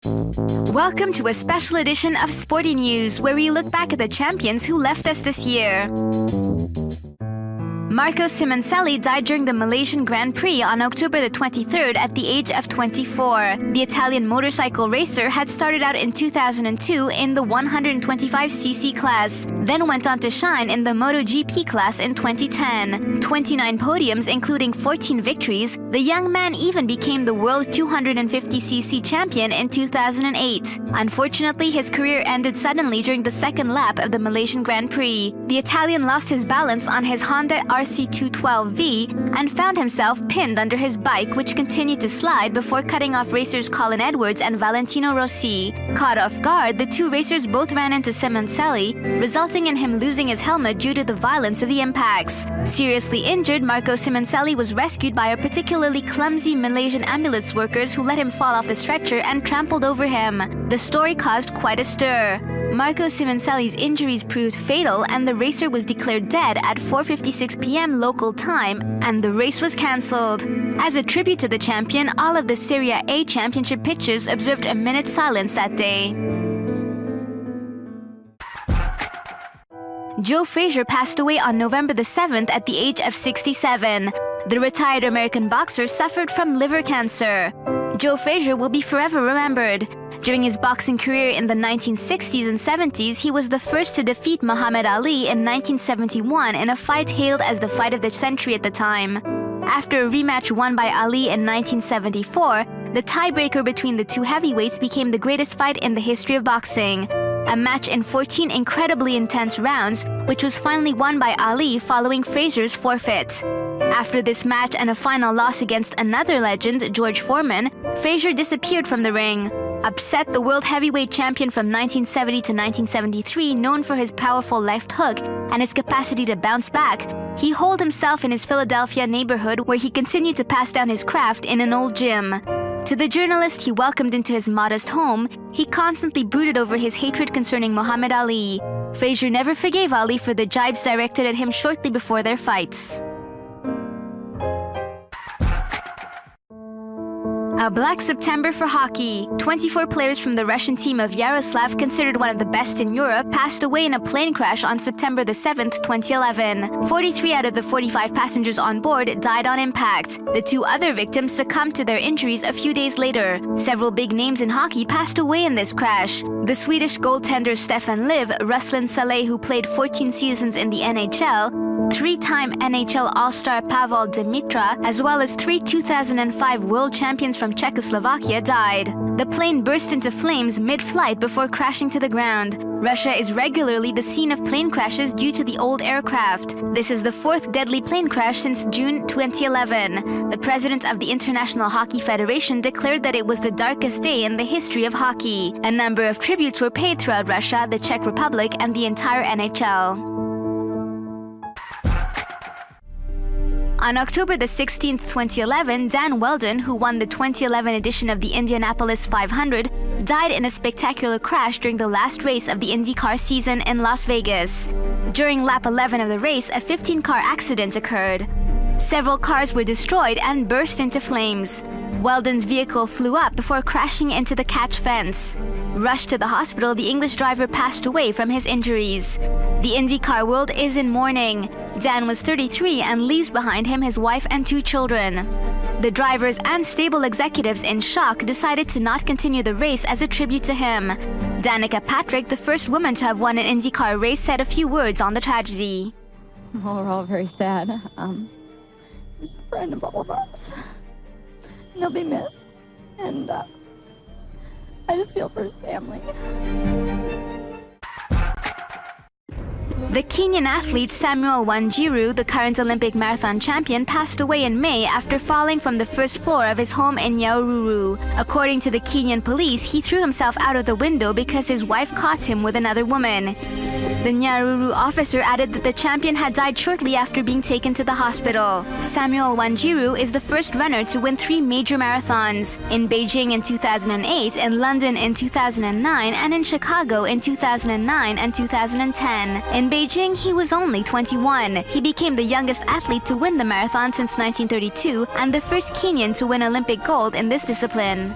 Welcome to a special edition of Sporty News, where we look back at the champions who left us this year. Simoncelli died during the Malaysian Grand Prix on October the 23rd at the age of 24. The Italian motorcycle racer had started out in 2002 in the 125cc class, then went on to shine in the MotoGP class in 2010. 29 podiums, including 14 victories, the young man even became the world 250cc champion in 2008. Unfortunately, his career ended suddenly during the second lap of the Malaysian Grand Prix. The Italian lost his balance on his Honda RC212V and found himself pinned under his bike, which continued to slide before cutting off racers Colin Edwards and Valentino Rossi. Caught off guard, the two racers both ran into Simoncelli, resulting in him losing his helmet due to the violence of the impacts. Seriously injured, Simoncelli was rescued by a particularly clumsy Malaysian ambulance workers who let him fall off the stretcher and trampled over him. The story caused quite a stir. Simoncelli's injuries proved fatal, and the racer was declared dead at 4:56 p.m. local time, and the race was cancelled. As a tribute to the champion, all of the Serie A championship pitches observed a minute's silence that day. Joe Frazier passed away on November the 7th at the age of 67. The retired American boxer suffered from liver cancer. Joe Frazier will be forever remembered. During his boxing career in the 1960s and 70s, he was the first to defeat Muhammad Ali in 1971 in a fight hailed as the fight of the century at the time. After a rematch won by Ali in 1974, the tiebreaker between the two heavyweights became the greatest fight in the history of boxing. A match in 14 incredibly intense rounds, which was finally won by Ali following Frazier's forfeit. After this match and a final loss against another legend, George Foreman, Frazier disappeared from the ring. Upset, the world heavyweight champion from 1970 to 1973, known for his powerful left hook and his capacity to bounce back, he holed himself in his Philadelphia neighborhood, where he continued to pass down his craft in an old gym. To the journalist he welcomed into his modest home, he constantly brooded over his hatred concerning Muhammad Ali. Frazier never forgave Ali for the jibes directed at him shortly before their fights. A Black September for hockey. 24 players from the Russian team of Yaroslav, considered one of the best in Europe, passed away in a plane crash on September the 7th, 2011. 43 out of the 45 passengers on board died on impact. The two other victims succumbed to their injuries a few days later. Several big names in hockey passed away in this crash. The Swedish goaltender Stefan Liv, Ruslan Saleh, who played 14 seasons in the NHL, three-time NHL All-Star Pavel Demitra, as well as three 2005 world champions from Czechoslovakia, died. The plane burst into flames mid-flight before crashing to the ground. Russia is regularly the scene of plane crashes due to the old aircraft. This is the fourth deadly plane crash since June 2011. The president of the International Hockey Federation declared that it was the darkest day in the history of hockey. A number of tributes were paid throughout Russia, the Czech Republic, and the entire NHL. On October the 16th, 2011, Dan Wheldon, who won the 2011 edition of the Indianapolis 500, died in a spectacular crash during the last race of the IndyCar season in Las Vegas. During lap 11 of the race, a 15-car accident occurred. Several cars were destroyed and burst into flames. Wheldon's vehicle flew up before crashing into the catch fence. Rushed to the hospital, the English driver passed away from his injuries. The IndyCar world is in mourning. Dan was 33 and leaves behind him his wife and two children. The drivers and stable executives, in shock, decided to not continue the race as a tribute to him. Danica Patrick, the first woman to have won an IndyCar race, said a few words on the tragedy. Well, we're all very sad. He's a friend of all of ours. He'll be missed. And I just feel for his family. The Kenyan athlete Samuel Wanjiru, the current Olympic marathon champion, passed away in May after falling from the first floor of his home in Nyahururu. According to the Kenyan police, he threw himself out of the window because his wife caught him with another woman. The Nyahururu officer added that the champion had died shortly after being taken to the hospital. Samuel Wanjiru is the first runner to win 3 major marathons: in Beijing in 2008, in London in 2009, and in Chicago in 2009 and 2010. In Beijing, he was only 21. He became the youngest athlete to win the marathon since 1932 and the first Kenyan to win Olympic gold in this discipline.